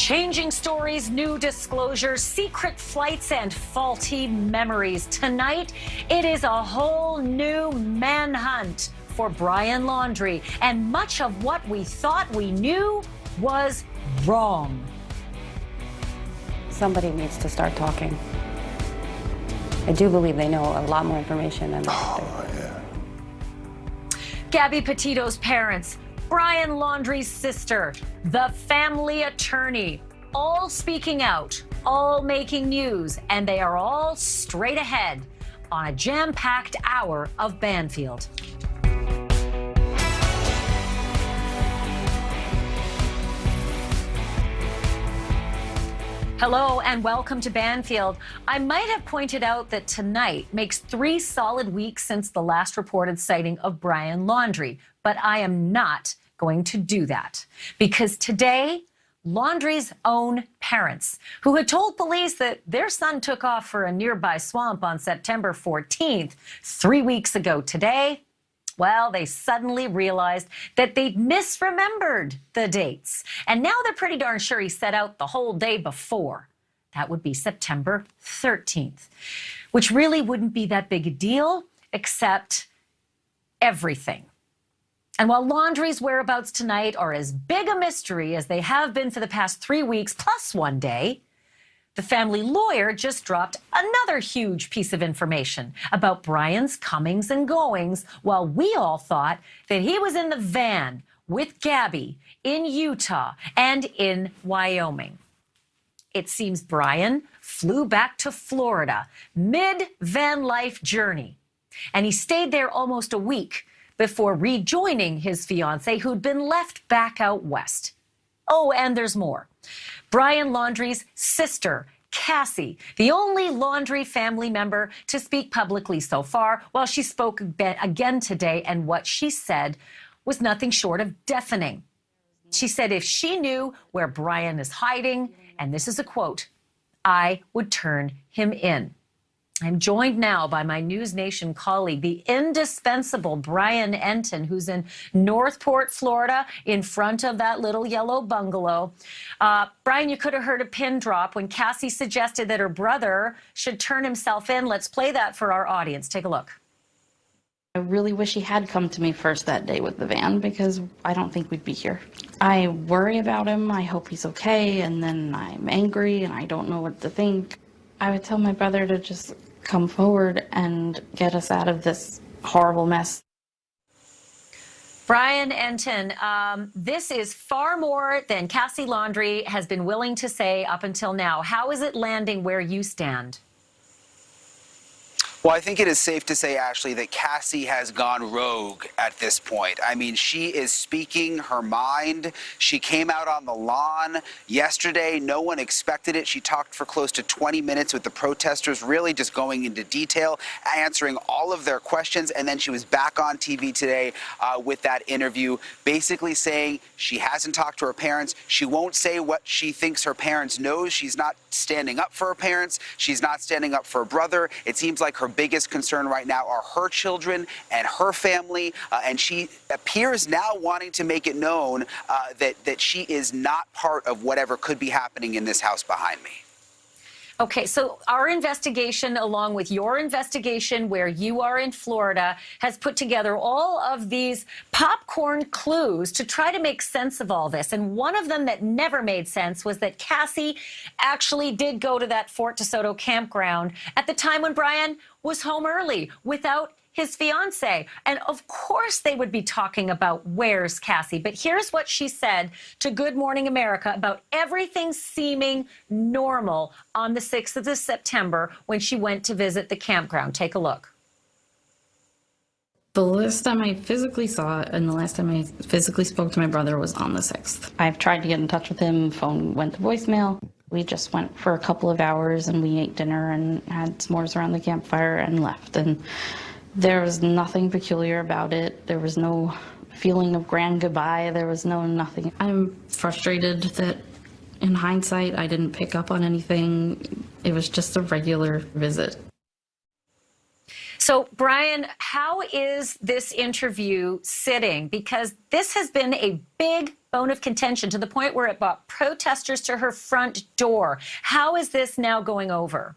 Changing stories, new disclosures, secret flights, and faulty memories. Tonight, it is a whole new manhunt for Brian Laundrie, and much of what we thought we knew was wrong. Somebody needs to start talking. I do believe they know a lot more information than yeah. Gabby Petito's parents, Brian Laundrie's sister, the family attorney, all speaking out, all making news, and they are all straight ahead on a jam-packed hour of Banfield. Hello and welcome to Banfield. I might have pointed out that tonight makes 3 solid weeks since the last reported sighting of Brian Laundrie, but I am not going to do that because today, Laundrie's own parents, who had told police that their son took off for a nearby swamp on September 14th, 3 weeks ago today, well, they suddenly realized that they'd misremembered the dates. And now they're pretty darn sure he set out the whole day before. That would be September 13th, which really wouldn't be that big a deal, except everything. And while Laundrie's whereabouts tonight are as big a mystery as they have been for the past 3 weeks plus 1 day, the family lawyer just dropped another huge piece of information about Brian's comings and goings while we all thought that he was in the van with Gabby in Utah and in Wyoming. It seems Brian flew back to Florida mid-van life journey, and he stayed there almost a week before rejoining his fiancée, who'd been left back out west. Oh, and there's more. Brian Laundrie's sister, Cassie, the only Laundrie family member to speak publicly so far, well, she spoke again today, and what she said was nothing short of deafening. She said if she knew where Brian is hiding, and this is a quote, I would turn him in. I'm joined now by my News Nation colleague, the indispensable Brian Enton, who's in Northport, Florida, in front of that little yellow bungalow. Brian, you could have heard a pin drop when Cassie suggested that her brother should turn himself in. Let's play that for our audience. Take a look. I really wish he had come to me first that day with the van because I don't think we'd be here. I worry about him. I hope he's okay. And then I'm angry and I don't know what to think. I would tell my brother to just come forward and get us out of this horrible mess. Brian Enton, this is far more than Cassie Laundrie has been willing to say up until now. How is it landing where you stand? Well, I think it is safe to say, Ashley, that Cassie has gone rogue at this point. I mean, she is speaking her mind. She came out on the lawn yesterday. No one expected it. She talked for close to 20 minutes with the protesters, really just going into detail, answering all of their questions. And then she was back on TV today with that interview, basically saying she hasn't talked to her parents. She won't say what she thinks her parents know. She's not standing up for her parents. She's not standing up for her brother. It seems like her biggest concern right now are her children and her family, and she appears now wanting to make it known that she is not part of whatever could be happening in this house behind me. Okay, so our investigation, along with your investigation where you are in Florida, has put together all of these popcorn clues to try to make sense of all this. And one of them that never made sense was that Cassie actually did go to that Fort DeSoto campground at the time when Brian was home early without his fiance. And of course they would be talking about where's Cassie. But here's what she said to Good Morning America about everything seeming normal on the 6th of September when she went to visit the campground. Take a look. The last time I physically saw it and the last time I physically spoke to my brother was on the 6th. I've tried to get in touch with him. Phone went to voicemail. We just went for a couple of hours and we ate dinner and had s'mores around the campfire and left. And there was nothing peculiar about it. There was no feeling of grand goodbye. There was nothing. I'm frustrated that in hindsight I didn't pick up on anything. It was just a regular visit. So, Brian, how is this interview sitting? Because this has been a big bone of contention to the point where it brought protesters to her front door. How is this now going over?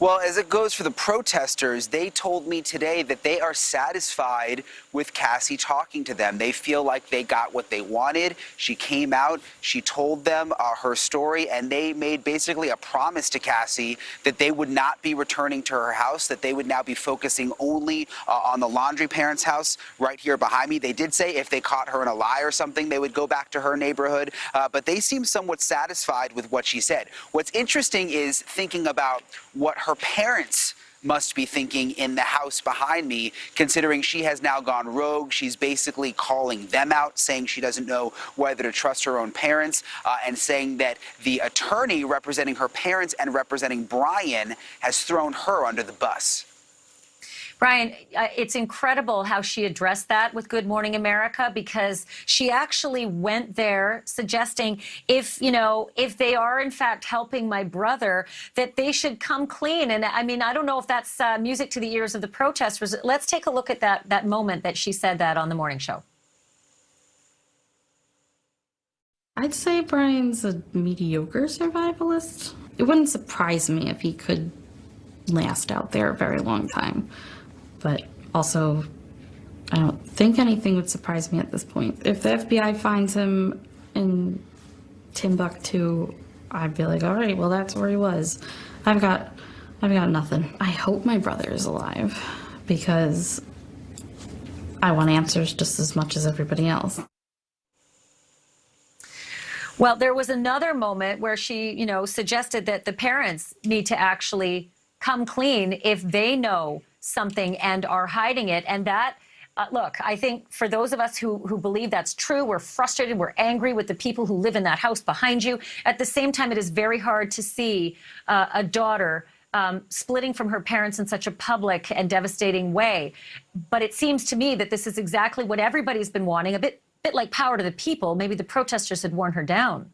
Well, as it goes for the protesters, they told me today that they are satisfied with Cassie talking to them. They feel like they got what they wanted. She came out, she told them her story, and they made basically a promise to Cassie that they would not be returning to her house, that they would now be focusing only on the Laundrie parents' house right here behind me. They did say if they caught her in a lie or something, they would go back to her neighborhood, but they seem somewhat satisfied with what she said. What's interesting is thinking about what her parents must be thinking in the house behind me, considering she has now gone rogue. She's basically calling them out, saying she doesn't know whether to trust her own parents, and saying that the attorney representing her parents and representing Brian has thrown her under the bus. Brian, it's incredible how she addressed that with Good Morning America, because she actually went there suggesting if they are in fact helping my brother, that they should come clean. And I mean, I don't know if that's music to the ears of the protesters. Let's take a look at that moment that she said that on the morning show. I'd say Brian's a mediocre survivalist. It wouldn't surprise me if he could last out there a very long time. But also, I don't think anything would surprise me at this point. If the FBI finds him in Timbuktu, I'd be like, all right, well, that's where he was. I've got nothing. I hope my brother is alive, because I want answers just as much as everybody else. Well, there was another moment where she, suggested that the parents need to actually come clean if they know something and are hiding it. And that, look, I think for those of us who believe that's true, we're frustrated, we're angry with the people who live in that house behind you. At the same time, it is very hard to see a daughter splitting from her parents in such a public and devastating way. But it seems to me that this is exactly what everybody's been wanting, a bit like power to the people. Maybe the protesters had worn her down.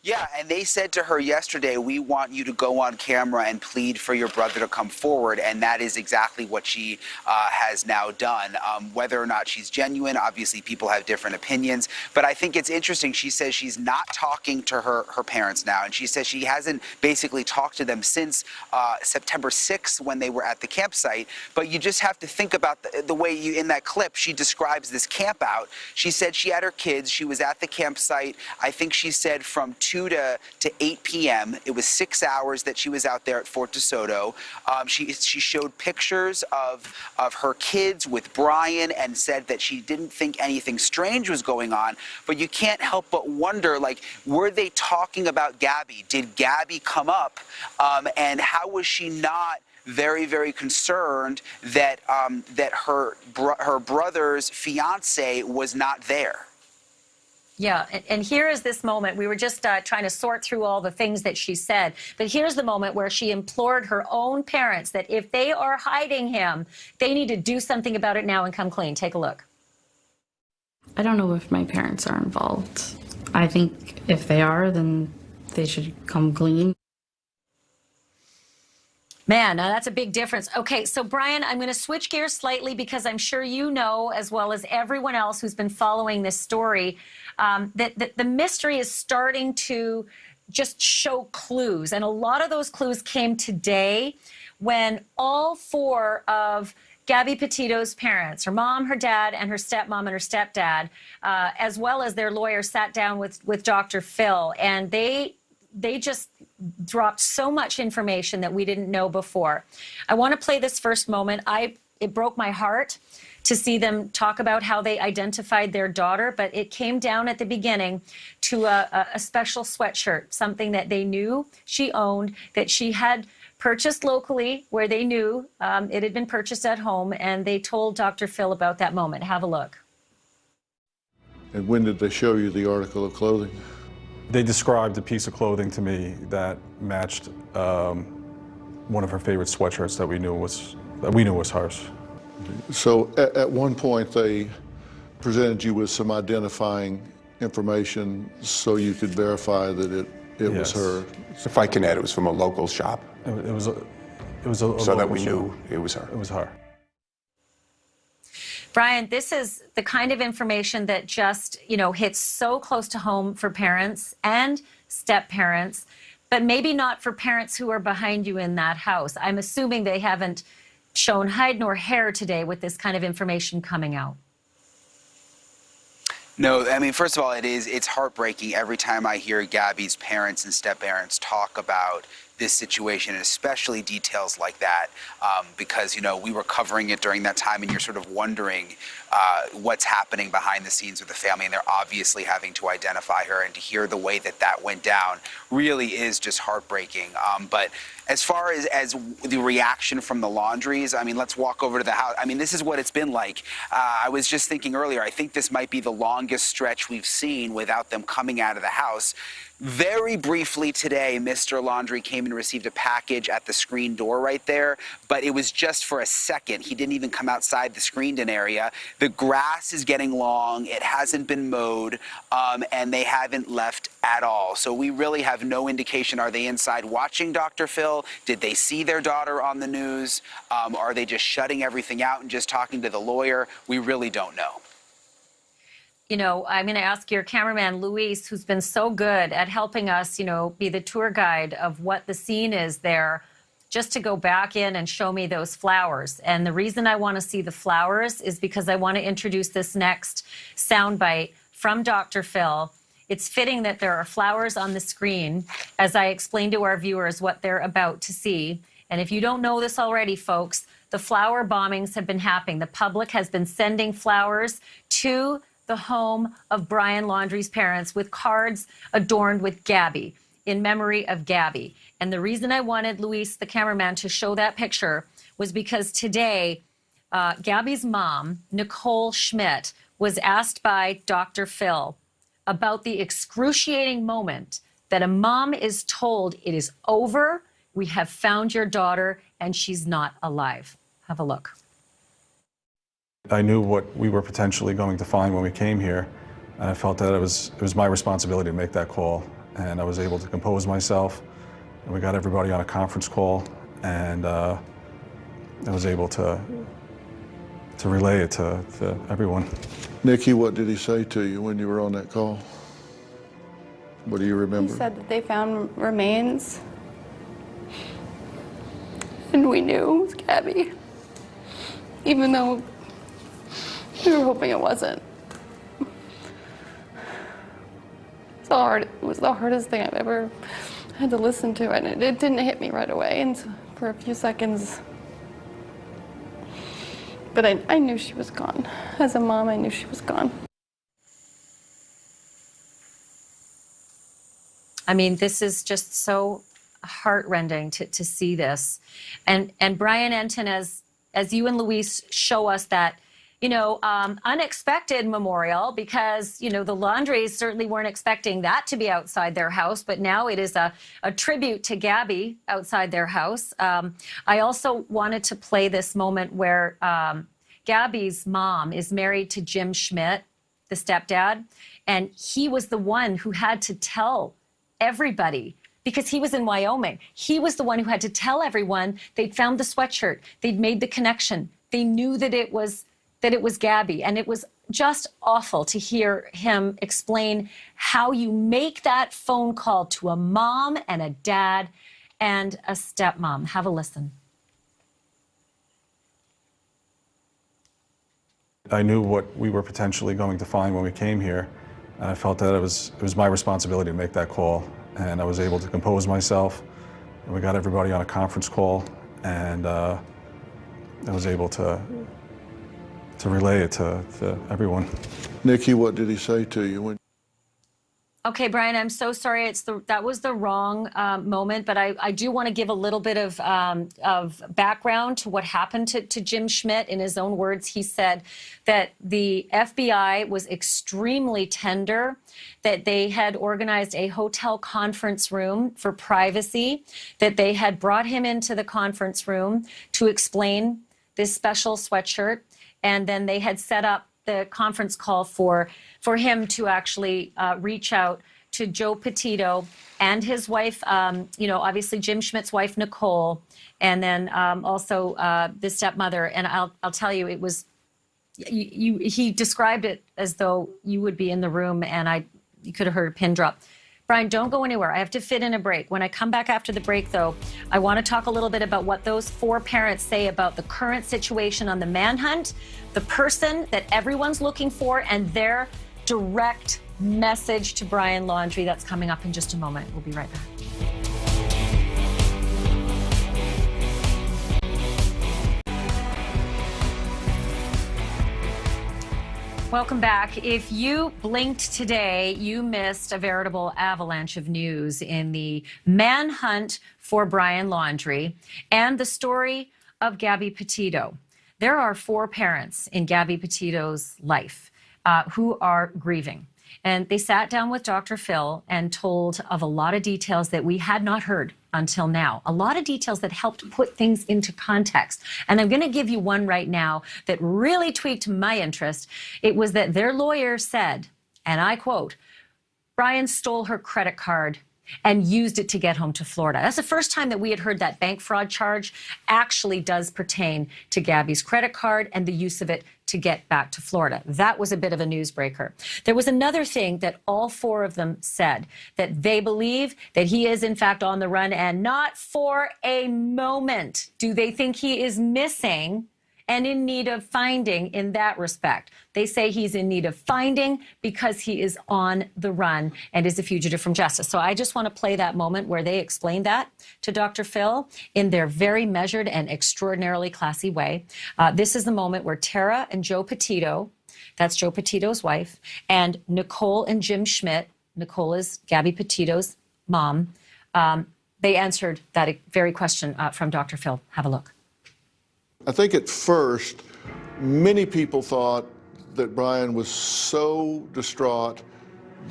Yeah, and they said to her yesterday, we want you to go on camera and plead for your brother to come forward, and that is exactly what she has now done. Whether or not she's genuine, obviously people have different opinions, but I think it's interesting. She says she's not talking to her parents now, and she says she hasn't basically talked to them since September 6th when they were at the campsite. But you just have to think about the way in that clip, she describes this camp out. She said she had her kids, she was at the campsite, I think she said from 2 to 8 p.m. It was 6 hours that she was out there at Fort DeSoto. She showed pictures of her kids with Brian and said that she didn't think anything strange was going on. But you can't help but wonder, like, were they talking about Gabby? Did Gabby come up? And how was she not very, very concerned that her brother's fiance was not there? Yeah, and here is this moment. We were just trying to sort through all the things that she said, but here's the moment where she implored her own parents that if they are hiding him, they need to do something about it now and come clean. Take a look. I don't know if my parents are involved. I think if they are, then they should come clean. Man, now that's a big difference. Okay, so Brian, I'm going to switch gears slightly because I'm sure you know, as well as everyone else who's been following this story, that the mystery is starting to just show clues. And a lot of those clues came today when all four of Gabby Petito's parents, her mom, her dad, and her stepmom and her stepdad, as well as their lawyer, sat down with Dr. Phil, and they just dropped so much information that we didn't know before. I want to play this first moment. It broke my heart to see them talk about how they identified their daughter, but it came down at the beginning to a special sweatshirt, something that they knew she owned, that she had purchased locally where they knew it had been purchased at home, and they told Dr. Phil about that moment. Have a look. And when did they show you the article of clothing? They described a piece of clothing to me that matched one of her favorite sweatshirts that we knew was hers. So at one point they presented you with some identifying information so you could verify that it it was Yes. her. If I can add, it was from a local shop, It was a so that local we shop. knew it was her. It was her. Brian, this is the kind of information that just, hits so close to home for parents and step-parents, but maybe not for parents who are behind you in that house. I'm assuming they haven't shown hide nor hair today with this kind of information coming out. No, I mean, first of all, it's heartbreaking every time I hear Gabby's parents and step-parents talk about this situation, and especially details like that, because, we were covering it during that time, and you're sort of wondering what's happening behind the scenes with the family, and they're obviously having to identify her, and to hear the way that went down really is just heartbreaking. But as far as the reaction from the Laundries, I mean, let's walk over to the house. I mean, this is what it's been like. I was just thinking earlier, I think this might be the longest stretch we've seen without them coming out of the house. Very briefly today, Mr. Laundrie came and received a package at the screen door right there, but it was just for a second. He didn't even come outside the screened-in area. The grass is getting long. It hasn't been mowed, and they haven't left at all. So we really have no indication. Are they inside watching Dr. Phil? Did they see their daughter on the news? Are they just shutting everything out and just talking to the lawyer? We really don't know. I'm going to ask your cameraman, Luis, who's been so good at helping us, be the tour guide of what the scene is there, just to go back in and show me those flowers. And the reason I want to see the flowers is because I want to introduce this next soundbite from Dr. Phil. It's fitting that there are flowers on the screen as I explain to our viewers what they're about to see. And if you don't know this already, folks, the flower bombings have been happening. The public has been sending flowers to the home of Brian Laundrie's parents with cards adorned with Gabby, in memory of Gabby. And the reason I wanted Luis, the cameraman, to show that picture was because today, Gabby's mom, Nicole Schmidt, was asked by Dr. Phil about the excruciating moment that a mom is told it is over, we have found your daughter, and she's not alive. Have a look. I knew what we were potentially going to find when we came here, and I felt that it was my responsibility to make that call. And I was able to compose myself, and we got everybody on a conference call, and I was able to relay it to everyone. Nikki, what did he say to you when you were on that call? What do you remember? He said that they found remains, and we knew it was Gabby, even though we were hoping it wasn't. So hard. It was the hardest thing I've ever had to listen to, and it didn't hit me right away, and so for a few seconds. But I knew she was gone. As a mom, I knew she was gone. I mean, this is just so heartrending to see this. And Brian Enton, as you and Luis show us that, unexpected memorial, because, the Laundries certainly weren't expecting that to be outside their house, but now it is a tribute to Gabby outside their house. I also wanted to play this moment where Gabby's mom is married to Jim Schmidt, the stepdad, and he was the one who had to tell everybody, because he was in Wyoming. He was the one who had to tell everyone they'd found the sweatshirt, they'd made the connection, they knew that it was Gabby. And it was just awful to hear him explain how you make that phone call to a mom and a dad and a stepmom. Have a listen. I knew what we were potentially going to find when we came here, and I felt that it was my responsibility to make that call. And I was able to compose myself, and we got everybody on a conference call, and I was able to relay it to everyone. Nikki, what did he say to you? Okay, Brian, I'm so sorry. That was the wrong moment, but I do want to give a little bit of background to what happened to Jim Schmidt. In his own words, he said that the FBI was extremely tender, that they had organized a hotel conference room for privacy, that they had brought him into the conference room to explain this special sweatshirt, and then they had set up the conference call for him to actually reach out to Joe Petito and his wife, obviously Jim Schmidt's wife, Nicole, and then also the stepmother. And I'll tell you, it was, he described it as though you would be in the room and you could have heard a pin drop. Brian, don't go anywhere. I have to fit in a break. When I come back after the break, though, I want to talk a little bit about what those 4 parents say about the current situation on the manhunt, the person that everyone's looking for, and their direct message to Brian Laundrie. That's coming up in just a moment. We'll be right back. Welcome back. If you blinked today, you missed a veritable avalanche of news in the manhunt for Brian Laundrie and the story of Gabby Petito. There are 4 parents in Gabby Petito's life who are grieving. And they sat down with Dr. Phil and told of a lot of details that we had not heard until now. A lot of details that helped put things into context. And I'm going to give you one right now that really tweaked my interest. It was that their lawyer said, and I quote, Brian stole her credit card and used it to get home to Florida. That's the first time that we had heard that bank fraud charge actually does pertain to Gabby's credit card and the use of it to get back to Florida. That was a bit of a newsbreaker. There was another thing that all 4 of them said, that they believe that he is in fact on the run, and not for a moment do they think he is missing and in need of finding in that respect. They say he's in need of finding because he is on the run and is a fugitive from justice. So I just want to play that moment where they explained that to Dr. Phil in their very measured and extraordinarily classy way. This is the moment where Tara and Joe Petito, that's Joe Petito's wife, and Nicole and Jim Schmidt, Nicole is Gabby Petito's mom, they answered that very question from Dr. Phil. Have a look. I think at first, many people thought that Brian was so distraught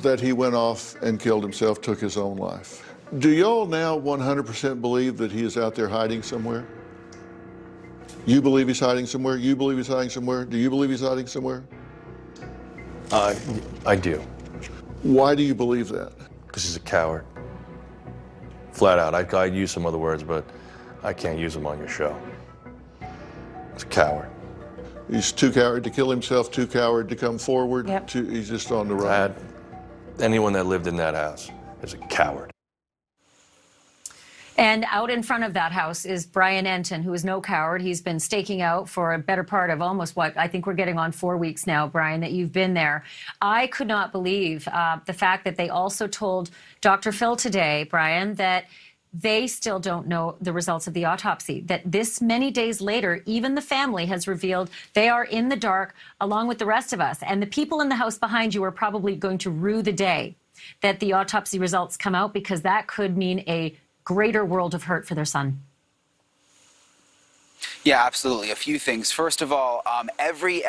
that he went off and killed himself, took his own life. Do y'all now 100% believe that he is out there hiding somewhere? You believe he's hiding somewhere? You believe he's hiding somewhere? Do you believe he's hiding somewhere? I do. Why do you believe that? Because he's a coward. Flat out. I'd use some other words, but I can't use them on your show. He's a coward. He's too coward to kill himself, too coward to come forward. Yep. He's just on the run. Anyone that lived in that house is a coward. And out in front of that house is Brian Enton, who is no coward. He's been staking out for a better part of almost I think we're getting on 4 weeks now, Brian, that you've been there. I could not believe the fact that they also told Dr. Phil today, Brian, that they still don't know the results of the autopsy, that this many days later, even the family has revealed they are in the dark along with the rest of us. And the people in the house behind you are probably going to rue the day that the autopsy results come out, because that could mean a greater world of hurt for their son. Yeah, absolutely. A few things. First of all, every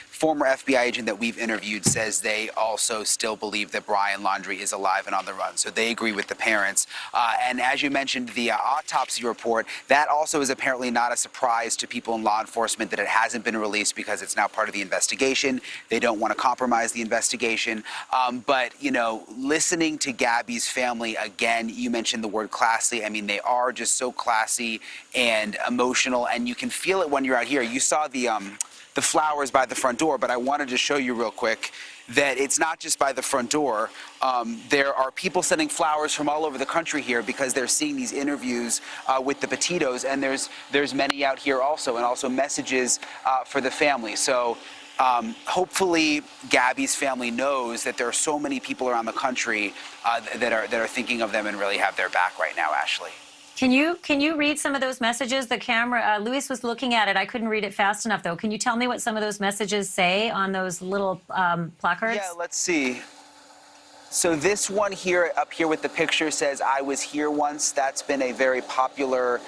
former FBI agent that we've interviewed says they also still believe that Brian Laundrie is alive and on the run. So they agree with the parents. And as you mentioned, the autopsy report, that also is apparently not a surprise to people in law enforcement that it hasn't been released, because it's now part of the investigation. They don't want to compromise the investigation. But, listening to Gabby's family, again, you mentioned the word classy. I mean, they are just so classy and emotional, and you can feel it when you're out here. You saw the flowers by the front door, but I wanted to show you real quick that it's not just by the front door. There are people sending flowers from all over the country here because they're seeing these interviews with the Petitos, and there's many out here also, and also messages for the family. So hopefully Gabby's family knows that there are so many people around the country that are thinking of them and really have their back right now, Ashley. Can you read some of those messages? The camera, Luis was looking at it. I couldn't read it fast enough, though. Can you tell me what some of those messages say on those little placards? Yeah, let's see. So this one here, up here with the picture, says, "I was here once." That's been a very popular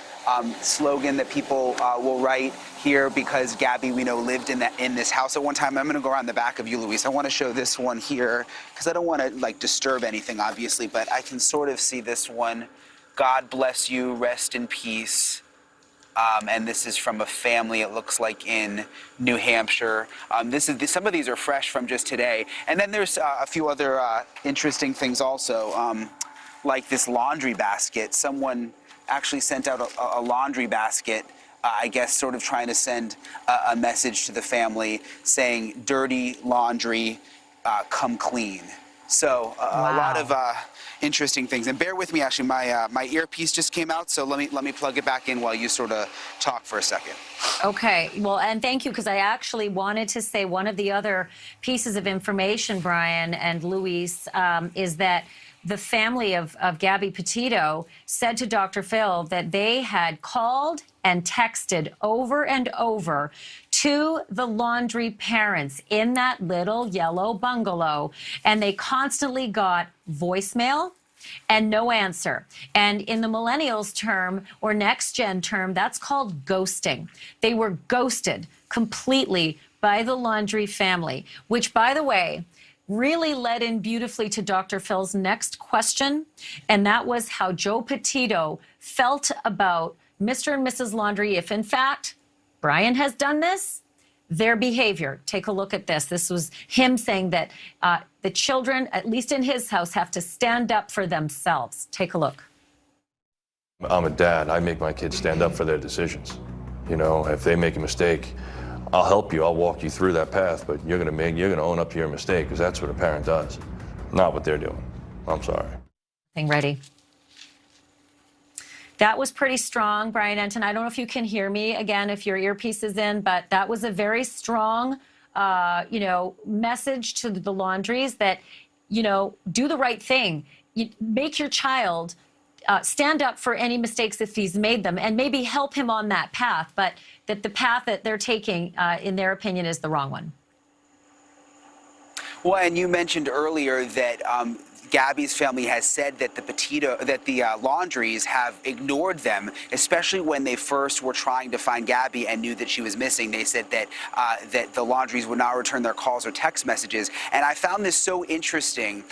slogan that people will write here, because Gabby, we know, lived in this house at one time. I'm going to go around the back of you, Luis. I want to show this one here, because I don't want to disturb anything, obviously, but I can sort of see this one. "God bless you, rest in peace." and this is from a family, it looks like, in New Hampshire. Some of these are fresh from just today. And then there's a few other interesting things also, like this laundry basket. Someone actually sent out a laundry basket, I guess sort of trying to send a message to the family saying, dirty laundry, come clean. So a lot of interesting things. And bear with me, actually, my earpiece just came out, so let me plug it back in while you sort of talk for a second. Okay, well, and thank you, because I actually wanted to say one of the other pieces of information, Brian and Luis, is that the family of Gabby Petito said to Dr. Phil that they had called and texted over and over to the Laundrie parents in that little yellow bungalow, and they constantly got voicemail and no answer. And in the millennials term or next gen term, that's called ghosting. They were ghosted completely by the Laundrie family, which, by the way, really led in beautifully to Dr. Phil's next question, and that was how Joe Petito felt about Mr. and Mrs. Laundrie, if in fact Brian has done this, their behavior. Take a look at this. This was him saying that the children, at least in his house, have to stand up for themselves. Take a look. I'm a dad. I make my kids stand up for their decisions. You know, if they make a mistake, I'll help you. I'll walk you through that path, but you're gonna own up to your mistake, because that's what a parent does, not what they're doing. I'm sorry. Thing ready. That was pretty strong, Brian Enton. I don't know if you can hear me again, if your earpiece is in, but that was a very strong, message to the Laundries that, do the right thing. Make your child stand up for any mistakes if he's made them, and maybe help him on that path, but that the path that they're taking, in their opinion, is the wrong one. Well, and you mentioned earlier that Gabby's family has said that the Laundries have ignored them, especially when they first were trying to find Gabby and knew that she was missing. They said that that the Laundries would not return their calls or text messages. And I found this so interesting.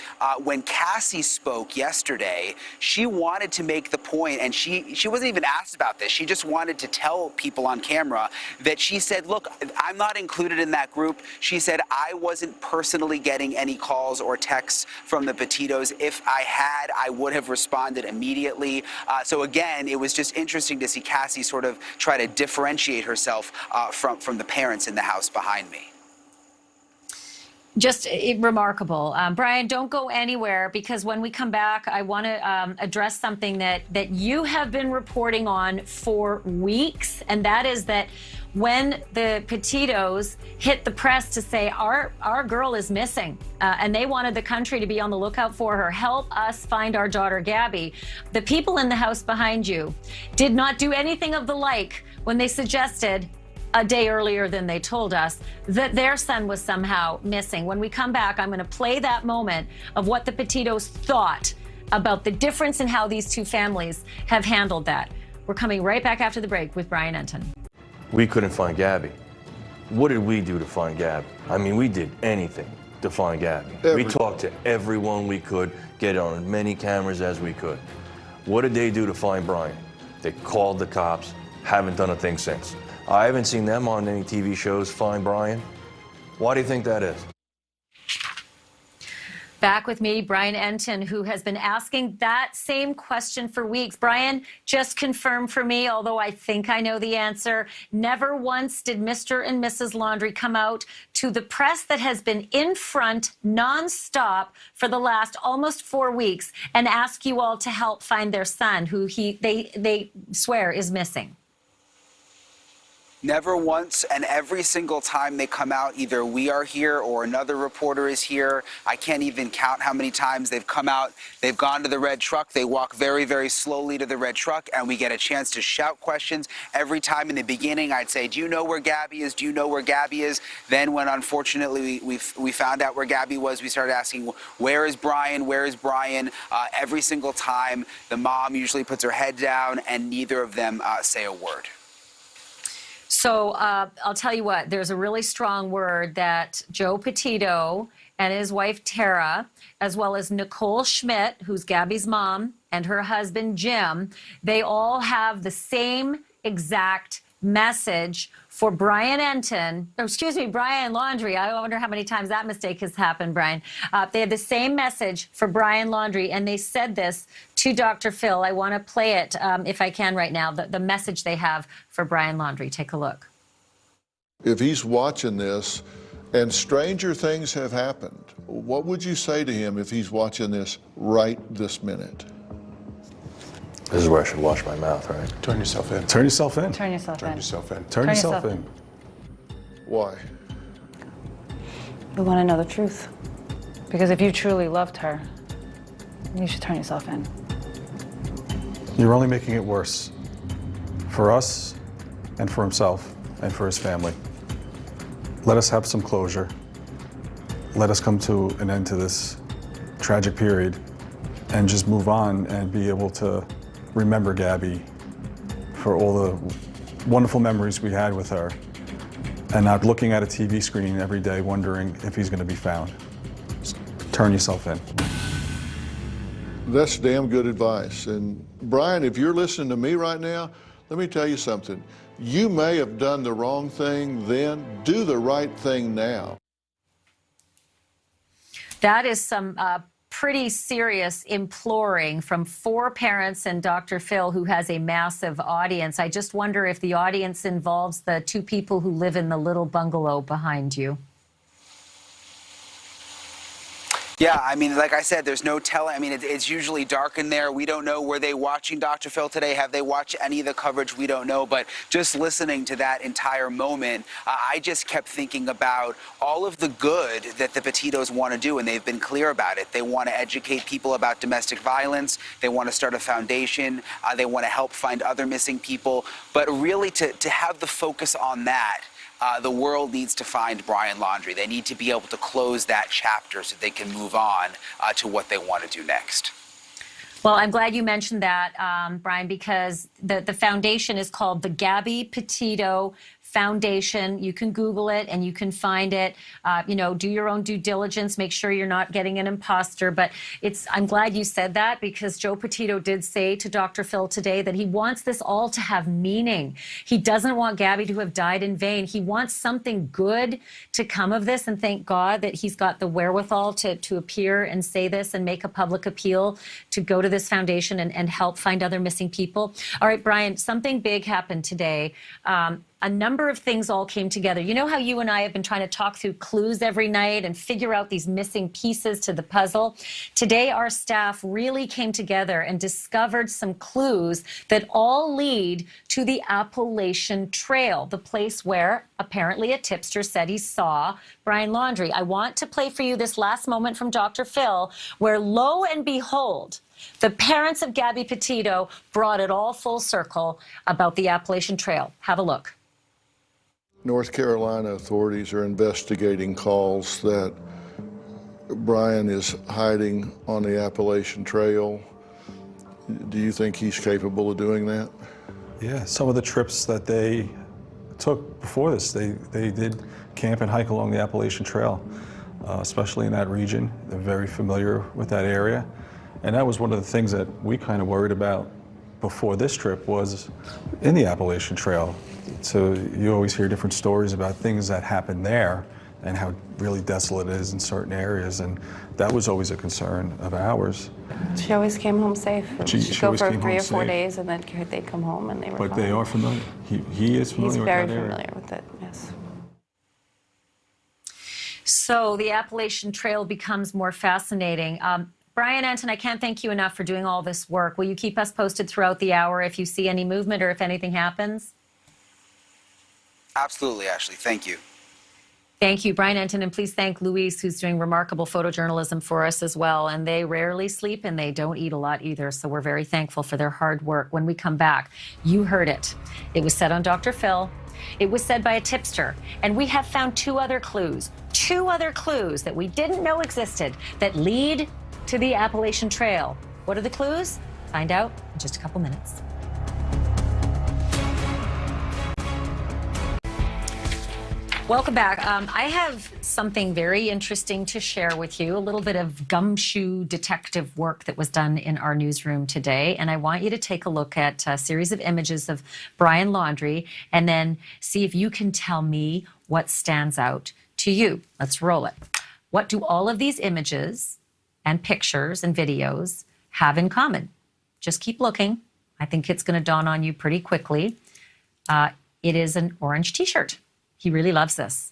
When Cassie spoke yesterday, she wanted to make the point, and she wasn't even asked about this. She just wanted to tell people on camera that she said, look, I'm not included in that group. She said, I wasn't personally getting any calls or texts from the Petitos. If I had, I would have responded immediately. So again, it was just interesting to see Cassie sort of try to differentiate herself from the parents in the house behind me. Just remarkable. Brian, don't go anywhere, because when we come back, I want to address something that you have been reporting on for weeks, and that is that when the Petitos hit the press to say our girl is missing, and they wanted the country to be on the lookout for her, help us find our daughter Gabby, the people in the house behind you did not do anything of the like when they suggested a day earlier than they told us that their son was somehow missing. When we come back, I'm going to play that moment of what the Petitos thought about the difference in how these two families have handled that. We're coming right back after the break with Brian Enton. We couldn't find Gabby. What did we do to find Gabby? I mean, we did anything to find Gabby. We talked to everyone we could, get on as many cameras as we could. What did they do to find Brian? They called the cops, haven't done a thing since. I haven't seen them on any TV shows find Brian. Why do you think that is? Back with me, Brian Enton, who has been asking that same question for weeks. Brian, just confirm for me, although I think I know the answer, never once did Mr. and Mrs. Laundrie come out to the press that has been in front nonstop for the last almost 4 weeks and ask you all to help find their son, who they swear is missing. Never once, and every single time they come out, either we are here or another reporter is here. I can't even count how many times they've come out. They've gone to the red truck. They walk very, very slowly to the red truck, and we get a chance to shout questions. Every time in the beginning, I'd say, do you know where Gabby is? Do you know where Gabby is? Then when, unfortunately, we found out where Gabby was, we started asking, where is Brian? Where is Brian? Every single time, the mom usually puts her head down, and neither of them say a word. So I'll tell you what, there's a really strong word that Joe Petito and his wife Tara, as well as Nicole Schmidt, who's Gabby's mom, and her husband Jim, they all have the same exact message for Brian Laundrie. I wonder how many times that mistake has happened, Brian. They had the same message for Brian Laundrie, and they said this to Dr. Phil. I want to play it, if I can right now, the message they have for Brian Laundrie. Take a look. If he's watching this and stranger things have happened, what would you say to him if he's watching this right this minute? This is where I should wash my mouth, right? Turn yourself in. Turn yourself in. Turn yourself Turn in. yourself in. Turn yourself in. Why? We want to know the truth. Because if you truly loved her, you should turn yourself in. You're only making it worse for us and for himself and for his family. Let us have some closure. Let us come to an end to this tragic period and just move on and be able to remember Gabby for all the wonderful memories we had with her, and not looking at a TV screen every day wondering if he's going to be found. Just turn yourself in. That's damn good advice. And Brian, if you're listening to me right now, let me tell you something. You may have done the wrong thing then. Do the right thing now. That is some pretty serious imploring from 4 parents and Dr. Phil, who has a massive audience. I just wonder if the audience involves the 2 people who live in the little bungalow behind you. Yeah, I mean, like I said, there's no telling. I mean, it's usually dark in there. We don't know. Were they watching Dr. Phil today? Have they watched any of the coverage? We don't know. But just listening to that entire moment, I just kept thinking about all of the good that the Petitos want to do, and they've been clear about it. They want to educate people about domestic violence. They want to start a foundation. They want to help find other missing people. But really, to have the focus on that, the world needs to find Brian Laundrie. They need to be able to close that chapter so they can move on to what they want to do next. Well, I'm glad you mentioned that, Brian, because the foundation is called the Gabby Petito Foundation. You can Google it and you can find it. You know, do your own due diligence. Make sure you're not getting an imposter. But I'm glad you said that, because Joe Petito did say to Dr. Phil today that he wants this all to have meaning. He doesn't want Gabby to have died in vain. He wants something good to come of this. And thank God that he's got the wherewithal to appear and say this and make a public appeal to go to this foundation and help find other missing people. All right, Brian, something big happened today. A number of things all came together. You know how you and I have been trying to talk through clues every night and figure out these missing pieces to the puzzle? Today, our staff really came together and discovered some clues that all lead to the Appalachian Trail, the place where apparently a tipster said he saw Brian Laundrie. I want to play for you this last moment from Dr. Phil, where lo and behold, the parents of Gabby Petito brought it all full circle about the Appalachian Trail. Have a look. North Carolina authorities are investigating calls that Brian is hiding on the Appalachian Trail. Do you think he's capable of doing that? Yeah, some of the trips that they took before this, they did camp and hike along the Appalachian Trail, especially in that region. They're very familiar with that area. And that was one of the things that we kind of worried about before this trip, was in the Appalachian Trail. So you always hear different stories about things that happen there and how really desolate it is in certain areas. And that was always a concern of ours. She always came home safe. She'd go always for came 3 home or 4 safe. days, and then they'd come home and they were But fine. they are familiar. He is familiar He's with very that area. familiar with it, yes. So the Appalachian Trail becomes more fascinating. Brian Entin, I can't thank you enough for doing all this work. Will you keep us posted throughout the hour if you see any movement or if anything happens? Absolutely, Ashley. Thank you. Thank you, Brian Entin, and please thank Louise, who's doing remarkable photojournalism for us as well. And they rarely sleep and they don't eat a lot either, so we're very thankful for their hard work. When we come back, you heard it. It was said on Dr. Phil. It was said by a tipster. And we have found 2 other clues that we didn't know existed that lead to the Appalachian Trail. What are the clues? Find out in just a couple minutes. Welcome back. I have something very interesting to share with you, a little bit of gumshoe detective work that was done in our newsroom today. And I want you to take a look at a series of images of Brian Laundrie and then see if you can tell me what stands out to you. Let's roll it. What do all of these images and pictures and videos have in common? Just keep looking. I think it's going to dawn on you pretty quickly. It is an orange t-shirt. He really loves this.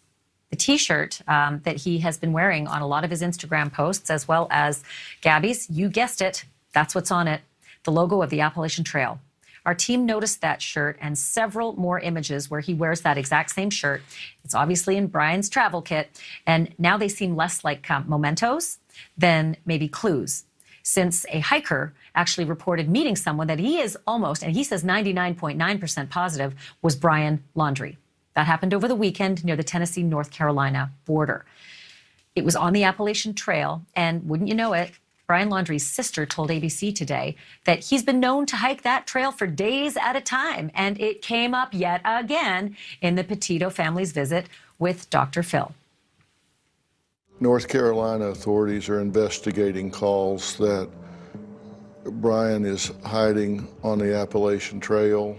The t-shirt that he has been wearing on a lot of his Instagram posts, as well as Gabby's, you guessed it, that's what's on it, the logo of the Appalachian Trail. Our team noticed that shirt and several more images where he wears that exact same shirt. It's obviously in Brian's travel kit, and now they seem less like mementos than maybe clues, since a hiker actually reported meeting someone that he is almost, and he says 99.9% positive, was Brian Laundrie. That happened over the weekend near the Tennessee-North Carolina border. It was on the Appalachian Trail, and wouldn't you know it, Brian Laundrie's sister told ABC today that he's been known to hike that trail for days at a time, and it came up yet again in the Petito family's visit with Dr. Phil. North Carolina authorities are investigating calls that Brian is hiding on the Appalachian Trail.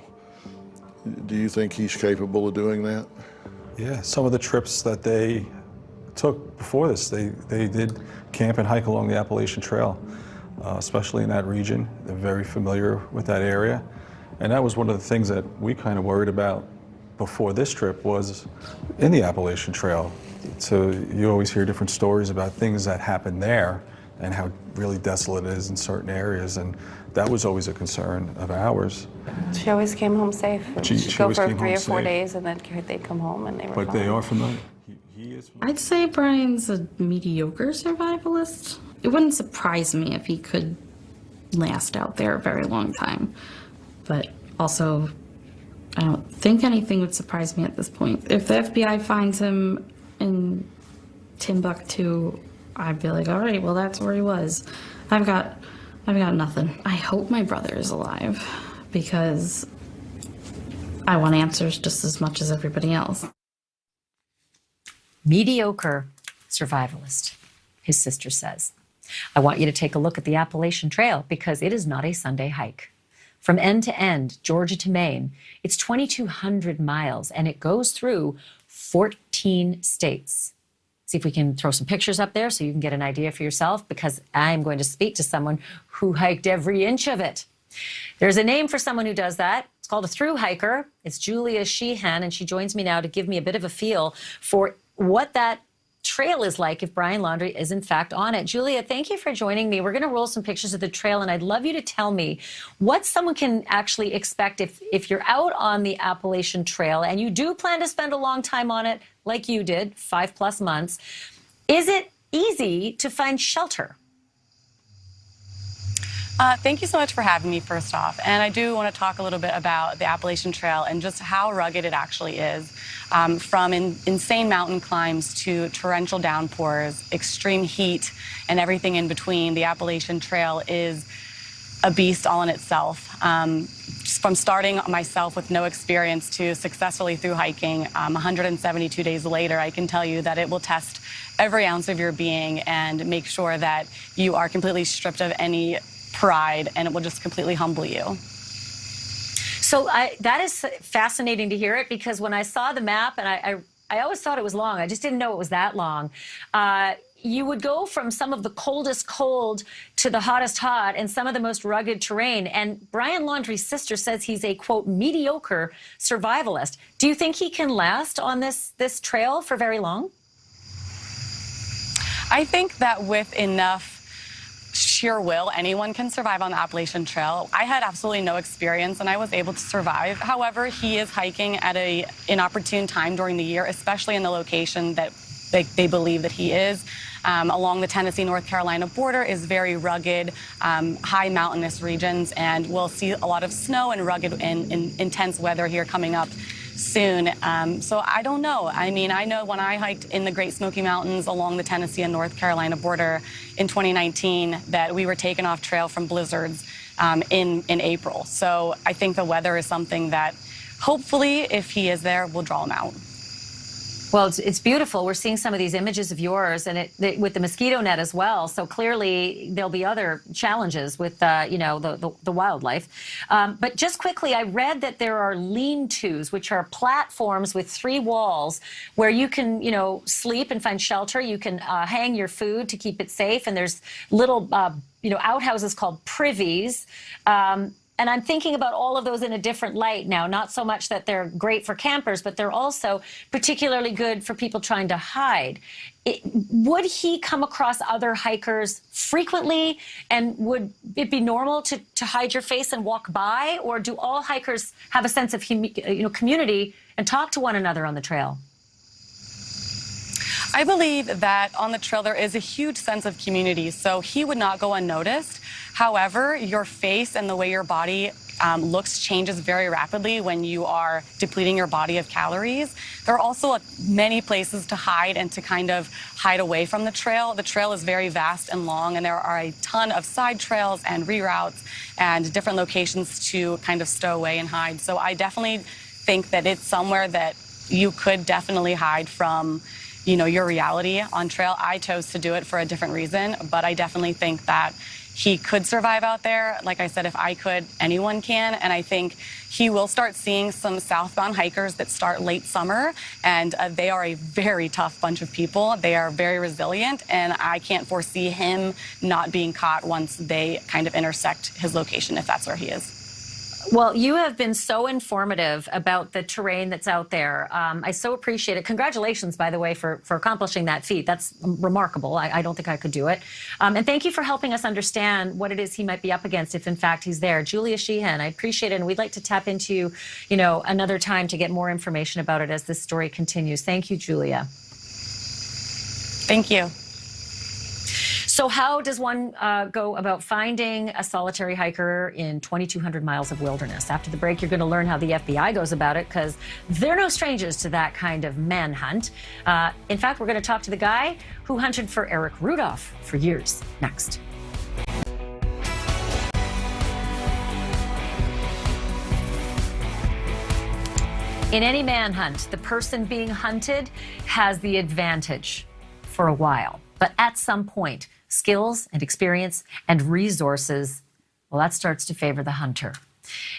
Do you think he's capable of doing that? Yeah, some of the trips that they took before this, they did camp and hike along the Appalachian Trail, especially in that region. They're very familiar with that area. And that was one of the things that we kind of worried about before this trip was in the Appalachian Trail. So you always hear different stories about things that happen there and how really desolate it is in certain areas. And that was always a concern of ours. She always came home safe. She'd go always for came 3 home or 4 safe. days, and then they'd come home and they were But fine. they are familiar. He is familiar. I'd say Brian's a mediocre survivalist. It wouldn't surprise me if he could last out there a very long time. But also, I don't think anything would surprise me at this point. If the FBI finds him in Timbuktu, I'd be like, all right, well, that's where he was. I've got nothing. I hope my brother is alive because I want answers just as much as everybody else. Mediocre survivalist, his sister says. I want you to take a look at the Appalachian Trail because it is not a Sunday hike. From end to end, Georgia to Maine, it's 2,200 miles and it goes through 14 states. See if we can throw some pictures up there so you can get an idea for yourself, because I'm going to speak to someone who hiked every inch of it. There's a name for someone who does that. It's called a through hiker. It's Julia Sheehan, and she joins me now to give me a bit of a feel for what that trail is like if Brian Laundrie is in fact on it. Julia, thank you for joining me. We're going to roll some pictures of the trail, and I'd love you to tell me what someone can actually expect if you're out on the Appalachian Trail and you do plan to spend a long time on it like you did, 5+ months. Is it easy to find shelter? Thank you so much for having me, first off. And I do want to talk a little bit about the Appalachian Trail and just how rugged it actually is. From insane mountain climbs to torrential downpours, extreme heat, and everything in between, the Appalachian Trail is a beast all in itself. From starting myself with no experience to successfully through hiking, 172 days later, I can tell you that it will test every ounce of your being and make sure that you are completely stripped of any pride, and it will just completely humble you. So that is fascinating to hear it, because when I saw the map, and I always thought it was long, I just didn't know it was that long. You would go from some of the coldest cold to the hottest hot and some of the most rugged terrain. And Brian Laundrie's sister says he's a, quote, mediocre survivalist. Do you think he can last on this trail for very long? I think that with enough sheer will, anyone can survive on the Appalachian Trail. I had absolutely no experience and I was able to survive. However, he is hiking at an inopportune time during the year, especially in the location that they believe that he is. Along the Tennessee-North Carolina border is very rugged, high mountainous regions, and we'll see a lot of snow and rugged and intense weather here coming up soon. So I don't know. I mean, I know when I hiked in the Great Smoky Mountains along the Tennessee and North Carolina border in 2019 that we were taken off trail from blizzards in April. So I think the weather is something that hopefully, if he is there, will draw him out. Well, it's beautiful. We're seeing some of these images of yours, and with the mosquito net as well. So clearly, there'll be other challenges with, the wildlife. But just quickly, I read that there are lean-tos, which are platforms with 3 walls where you can, sleep and find shelter. You can hang your food to keep it safe, and there's little, outhouses called privies. And I'm thinking about all of those in a different light now, not so much that they're great for campers, but they're also particularly good for people trying to hide. Would he come across other hikers frequently, and would it be normal to hide your face and walk by? Or do all hikers have a sense of community and talk to one another on the trail? I believe that on the trail there is a huge sense of community, so he would not go unnoticed. However, your face and the way your body looks changes very rapidly when you are depleting your body of calories. There are also many places to hide and to kind of hide away from the trail. The trail is very vast and long, and there are a ton of side trails and reroutes and different locations to kind of stow away and hide. So I definitely think that it's somewhere that you could definitely hide from your reality on trail. I chose to do it for a different reason, but I definitely think that he could survive out there. Like I said, if I could, anyone can. And I think he will start seeing some southbound hikers that start late summer, and they are a very tough bunch of people. They are very resilient, and I can't foresee him not being caught once they kind of intersect his location, if that's where he is. Well, you have been so informative about the terrain that's out there. I so appreciate it. Congratulations, by the way, for accomplishing that feat. That's remarkable. I don't think I could do it. And thank you for helping us understand what it is he might be up against if, in fact, he's there. Julia Sheehan, I appreciate it. And we'd like to tap into, another time to get more information about it as this story continues. Thank you, Julia. Thank you. So how does one go about finding a solitary hiker in 2,200 miles of wilderness? After the break, you're going to learn how the FBI goes about it, because they're no strangers to that kind of manhunt. In fact, we're going to talk to the guy who hunted for Eric Rudolph for years. Next. In any manhunt, the person being hunted has the advantage for a while. But at some point, skills and experience and resources, well, that starts to favor the hunter.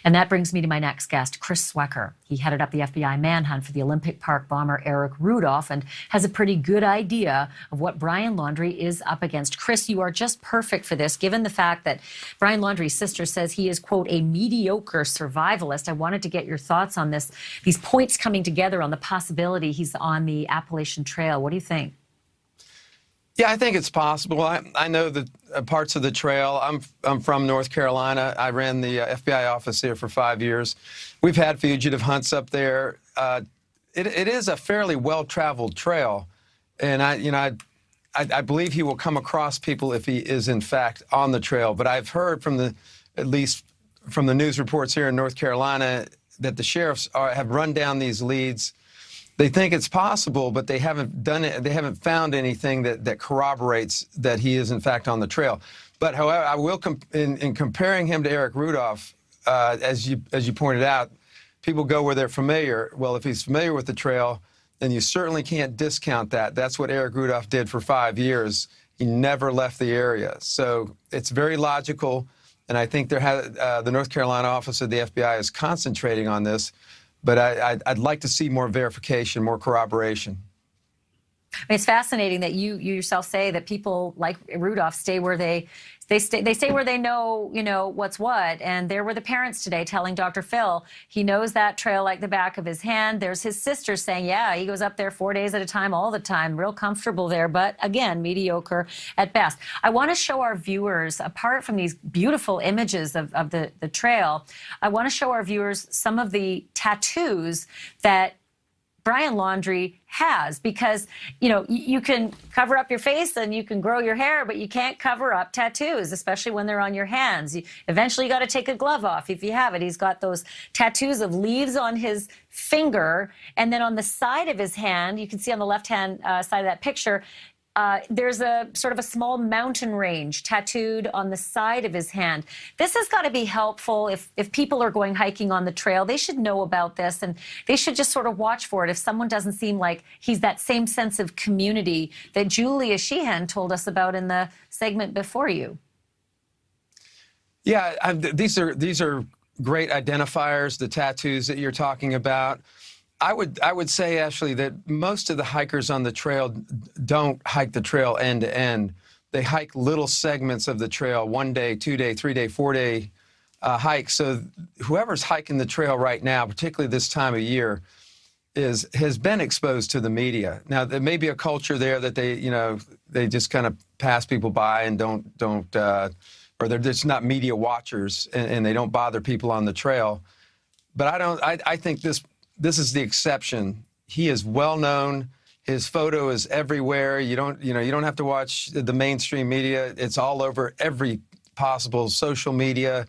And that brings me to my next guest, Chris Swecker. He headed up the FBI manhunt for the Olympic Park bomber Eric Rudolph and has a pretty good idea of what Brian Laundrie is up against. Chris, you are just perfect for this, given the fact that Brian Laundrie's sister says he is, quote, a mediocre survivalist. I wanted to get your thoughts on this, these points coming together on the possibility he's on the Appalachian Trail. What do you think? Yeah, I think it's possible. I know the parts of the trail. I'm from North Carolina. I ran the FBI office here for 5 years. We've had fugitive hunts up there. It is a fairly well-traveled trail, and I believe he will come across people if he is in fact on the trail. But I've heard at least from the news reports here in North Carolina, that the sheriffs have run down these leads. They think it's possible, but they haven't done it. They haven't found anything that corroborates that he is in fact on the trail. But however, I will in comparing him to Eric Rudolph, as you pointed out, people go where they're familiar. Well, if he's familiar with the trail, then you certainly can't discount that. That's what Eric Rudolph did for 5 years. He never left the area. So it's very logical, and I think the North Carolina office of the FBI is concentrating on this. But I'd like to see more verification, more corroboration. I mean, it's fascinating that you yourself say that people like Rudolph stay where they stay where they know, what's what. And there were the parents today telling Dr. Phil he knows that trail like the back of his hand. There's his sister saying, yeah, he goes up there 4 days at a time, all the time, real comfortable there. But again, mediocre at best. I want to show our viewers, apart from these beautiful images of the trail, I want to show our viewers some of the tattoos that Brian Laundrie has, because, you can cover up your face and you can grow your hair, but you can't cover up tattoos, especially when they're on your hands. Eventually, you got to take a glove off if you have it. He's got those tattoos of leaves on his finger, and then on the side of his hand, you can see on the left-hand side of that picture, There's a sort of a small mountain range tattooed on the side of his hand. This has got to be helpful if people are going hiking on the trail. They should know about this, and they should just sort of watch for it if someone doesn't seem like he's that same sense of community that Julia Sheehan told us about in the segment before you. Yeah, these are great identifiers, the tattoos that you're talking about. I would say, Ashley, that most of the hikers on the trail don't hike the trail end to end. They hike little segments of the trail, 1 day, 2 day, 3 day, 4 day hikes. So whoever's hiking the trail right now, particularly this time of year, has been exposed to the media. Now, there may be a culture there that they just kind of pass people by and or they're just not media watchers and they don't bother people on the trail. But I think this is the exception. He is well known. His photo is everywhere. You don't have to watch the mainstream media. It's all over every possible social media,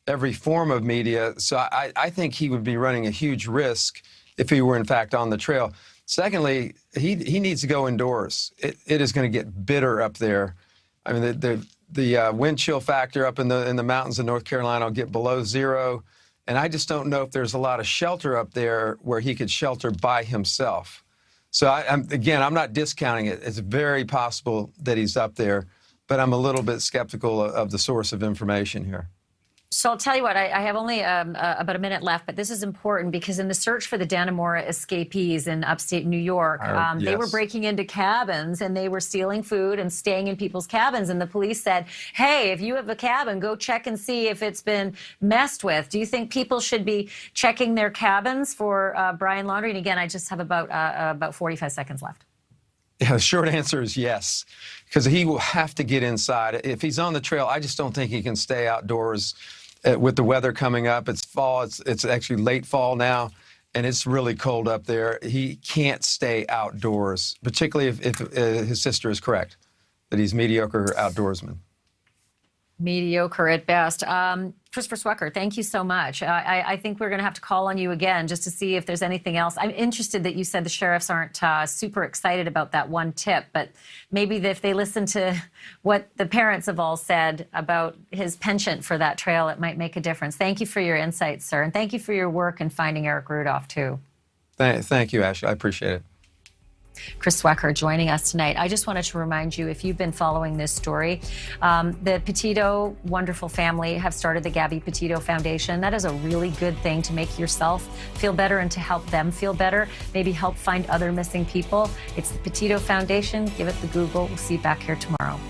every form of media. So I think he would be running a huge risk if he were in fact on the trail. Secondly, he needs to go indoors. It is going to get bitter up there. I mean, the wind chill factor up in the mountains of North Carolina will get below 0. And I just don't know if there's a lot of shelter up there where he could shelter by himself. So I'm not discounting it. It's very possible that he's up there, but I'm a little bit skeptical of the source of information here. So I'll tell you what, I have only about a minute left, but this is important because in the search for the Dannemora escapees in upstate New York, they were breaking into cabins and they were stealing food and staying in people's cabins. And the police said, hey, if you have a cabin, go check and see if it's been messed with. Do you think people should be checking their cabins for Brian Laundrie? And again, I just have about 45 seconds left. Yeah, the short answer is yes, because he will have to get inside. If he's on the trail, I just don't think he can stay outdoors. With the weather coming up, it's fall, it's actually late fall now, and it's really cold up there. He can't stay outdoors, particularly if his sister is correct, that he's mediocre outdoorsman. Mediocre at best. Christopher Swecker, thank you so much. I think we're going to have to call on you again just to see if there's anything else. I'm interested that you said the sheriffs aren't super excited about that one tip, but maybe if they listen to what the parents have all said about his penchant for that trail, it might make a difference. Thank you for your insights, sir, and thank you for your work in finding Eric Rudolph, too. Thank you, Ashley. I appreciate it. Chris Swecker joining us tonight. I just wanted to remind you, if you've been following this story, the Petito wonderful family have started the Gabby Petito Foundation. That is a really good thing to make yourself feel better and to help them feel better, maybe help find other missing people. It's the Petito Foundation. Give it the Google. We'll see you back here tomorrow.